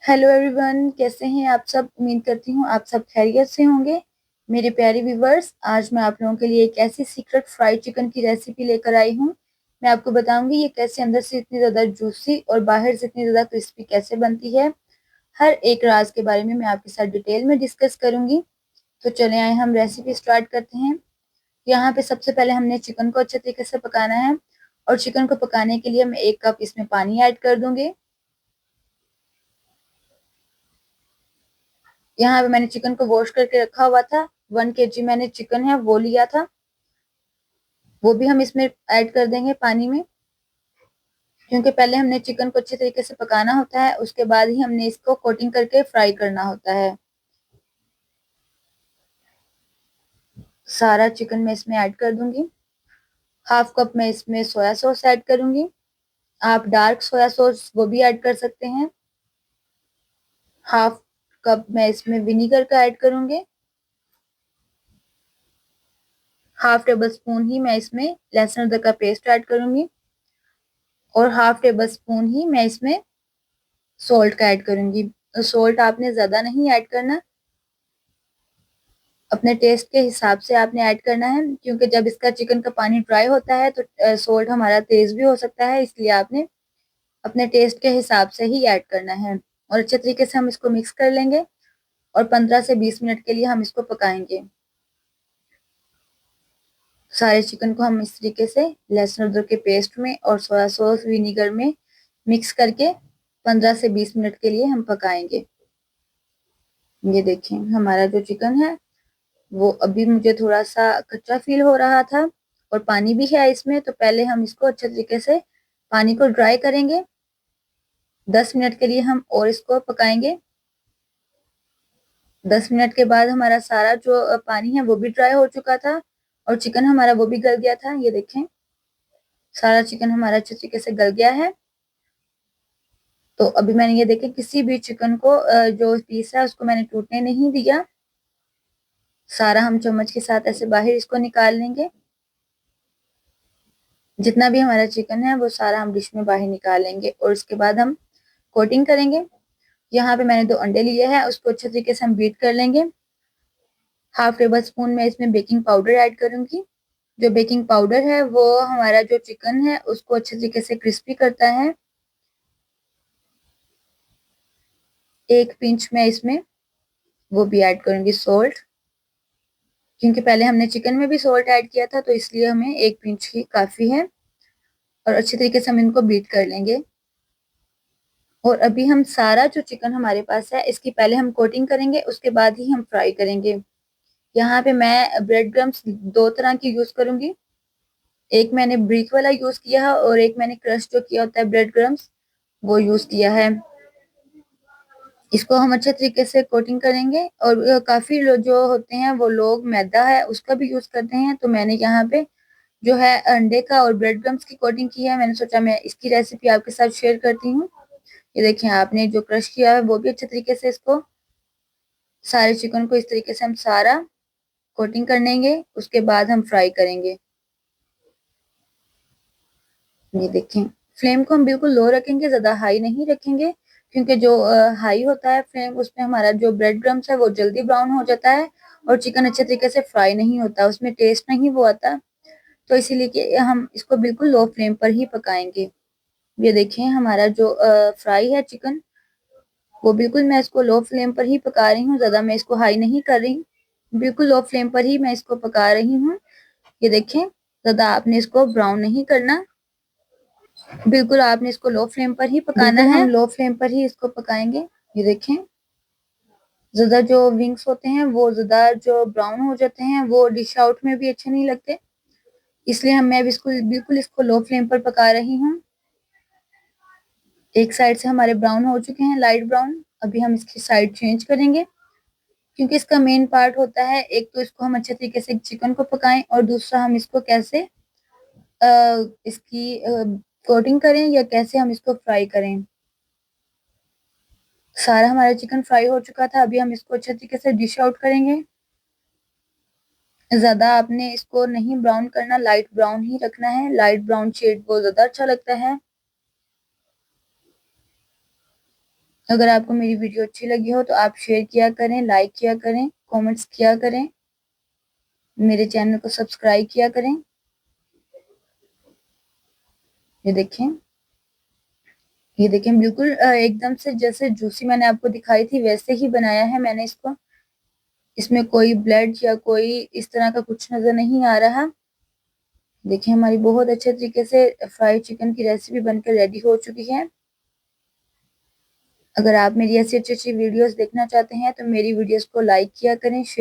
Hello everyone, कैसे हैं आप सब। उम्मीद करती हूँ आप सब खैरियत से होंगे। मेरे प्यारे व्यूवर्स, आज मैं आप लोगों के लिए एक ऐसी सीक्रेट फ्राइड चिकन की रेसिपी लेकर आई हूँ। मैं आपको बताऊंगी ये कैसे अंदर से इतनी ज़्यादा जूसी और बाहर से इतनी ज़्यादा क्रिस्पी कैसे बनती है। हर एक राज के बारे में मैं आपके साथ डिटेल में डिस्कस करूंगी। तो चले आए हम रेसिपी स्टार्ट करते हैं। यहाँ पे सबसे पहले हमने चिकन को अच्छे तरीके से पकाना है, और चिकन को पकाने के लिए मैं 1 कप इसमें पानी ऐड कर दूंगी। यहाँ पे मैंने चिकन को वॉश करके रखा हुआ था। 1 kg मैंने चिकन है वो लिया था, वो भी हम इसमें ऐड कर देंगे पानी में, क्योंकि पहले हमने चिकन को अच्छे तरीके से पकाना होता है, उसके बाद ही हमने इसको कोटिंग करके फ्राई करना होता है। सारा चिकन मैं इसमें ऐड कर दूंगी। 1/2 कप मैं इसमें सोया सॉस ऐड करूंगी। आप डार्क सोया सॉस वो भी ऐड कर सकते हैं। 1/2 कप मैं इसमें विनीगर का ऐड करूंगी। 1/2 टेबल स्पून ही मैं इसमें लहसुन अदरक का पेस्ट ऐड करूंगी, और 1/2 टेबल स्पून ही मैं इसमें सॉल्ट का ऐड करूंगी। सॉल्ट आपने ज्यादा नहीं ऐड करना, अपने टेस्ट के हिसाब से आपने ऐड करना है, क्योंकि जब इसका चिकन का पानी ड्राई होता है तो सॉल्ट हमारा तेज भी हो सकता है, इसलिए आपने अपने टेस्ट के हिसाब से ही ऐड करना है। और अच्छे तरीके से हम इसको मिक्स कर लेंगे, और 15 से 20 मिनट के लिए हम इसको पकाएंगे। सारे चिकन को हम इस तरीके से लहसुन अदरक के पेस्ट में और सोया सॉस विनीगर में मिक्स करके 15 से 20 मिनट के लिए हम पकाएंगे। ये देखें, हमारा जो चिकन है वो अभी मुझे थोड़ा सा कच्चा फील हो रहा था, और पानी भी है इसमें, तो पहले हम इसको अच्छे तरीके से पानी को ड्राई करेंगे। 10 मिनट के लिए हम और इसको पकाएंगे। 10 मिनट के बाद हमारा सारा जो पानी है वो भी ड्राई हो चुका था, और चिकन हमारा वो भी गल गया था। ये देखें, सारा चिकन हमारा अच्छे तरीके से गल गया है। तो अभी मैंने ये देखें, किसी भी चिकन को जो पीस है उसको मैंने टूटने नहीं दिया। सारा हम चम्मच के साथ ऐसे बाहर इसको निकाल लेंगे। जितना भी हमारा चिकन है वो सारा हम डिश में बाहर निकाल लेंगे, और उसके बाद हम कोटिंग करेंगे। यहाँ पे मैंने 2 अंडे लिए हैं, उसको अच्छे तरीके से हम बीट कर लेंगे। 1/2 टेबल स्पून में इसमें बेकिंग पाउडर ऐड करूंगी। जो बेकिंग पाउडर है वो हमारा जो चिकन है उसको अच्छे तरीके से क्रिस्पी करता है। 1 पिंच में इसमें वो भी ऐड करूंगी सॉल्ट, क्योंकि पहले हमने चिकन में भी सॉल्ट ऐड किया था, तो इसलिए हमें 1 पिंच ही काफी है। और अच्छे तरीके से हम इनको बीट कर लेंगे। और अभी हम सारा जो चिकन हमारे पास है इसकी पहले हम कोटिंग करेंगे, उसके बाद ही हम फ्राई करेंगे। यहाँ पे मैं ब्रेड क्रम्स 2 तरह की यूज करूंगी। एक मैंने ब्रिक वाला यूज किया है, और एक मैंने क्रश जो किया होता है ब्रेड क्रम्स वो यूज किया है। इसको हम अच्छे तरीके से कोटिंग करेंगे। और काफी जो होते हैं वो लोग मैदा है उसका भी यूज करते हैं, तो मैंने यहाँ पे जो है अंडे का और ब्रेड क्रम्स की कोटिंग की है। मैंने सोचा मैं इसकी रेसिपी आपके साथ शेयर करती हूँ। ये देखिए, आपने जो क्रश किया है वो भी अच्छे तरीके से इसको सारे चिकन को इस तरीके से हम सारा कोटिंग कर लेंगे, उसके बाद हम फ्राई करेंगे। ये देखें, फ्लेम को हम बिल्कुल लो रखेंगे, ज्यादा हाई नहीं रखेंगे, क्योंकि जो हाई होता है फ्लेम उसमें हमारा जो ब्रेड क्रम्स है वो जल्दी ब्राउन हो जाता है, और चिकन अच्छे तरीके से फ्राई नहीं होता, उसमें टेस्ट नहीं वो आता। तो इसीलिए कि हम इसको बिल्कुल लो फ्लेम पर ही पकाएंगे। ये देखें, हमारा जो फ्राई है चिकन वो बिल्कुल मैं इसको लो फ्लेम पर ही पका रही हूँ, ज्यादा मैं इसको हाई नहीं कर रही, बिल्कुल लो फ्लेम पर ही मैं इसको पका रही हूँ। ये देखें, ज्यादा आपने इसको ब्राउन नहीं करना, बिल्कुल आपने इसको लो फ्लेम पर ही पकाना है। हम लो फ्लेम पर ही इसको पकाएंगे। ये देखें, ज्यादा जो विंग्स होते हैं वो ज्यादा जो ब्राउन हो जाते हैं वो डिश आउट में भी अच्छे नहीं लगते, इसलिए मैं अब इसको बिल्कुल इसको लो फ्लेम पर पका रही हूँ। एक साइड से हमारे ब्राउन हो चुके हैं, लाइट ब्राउन। अभी हम इसकी साइड चेंज करेंगे, क्योंकि इसका मेन पार्ट होता है, एक तो इसको हम अच्छे तरीके से चिकन को पकाएं, और दूसरा हम इसको कैसे इसकी कोटिंग करें या कैसे हम इसको फ्राई करें। सारा हमारा चिकन फ्राई हो चुका था, अभी हम इसको अच्छे तरीके से डिश आउट करेंगे। ज्यादा आपने इसको नहीं ब्राउन करना, लाइट ब्राउन ही रखना है, लाइट ब्राउन शेड वो ज्यादा अच्छा लगता है। अगर आपको मेरी वीडियो अच्छी लगी हो तो आप शेयर किया करें, लाइक किया करें, कमेंट्स किया करें, मेरे चैनल को सब्सक्राइब किया करें। ये देखें, ये देखें, बिल्कुल एकदम से जैसे जूसी मैंने आपको दिखाई थी वैसे ही बनाया है मैंने इसको। इसमें कोई ब्लड या कोई इस तरह का कुछ नजर नहीं आ रहा। देखिए हमारी बहुत अच्छे तरीके से फ्राइड चिकन की रेसिपी बनकर रेडी हो चुकी है। अगर आप मेरी ऐसी अच्छी अच्छी वीडियोस देखना चाहते हैं तो मेरी वीडियोस को लाइक किया करें, शेयर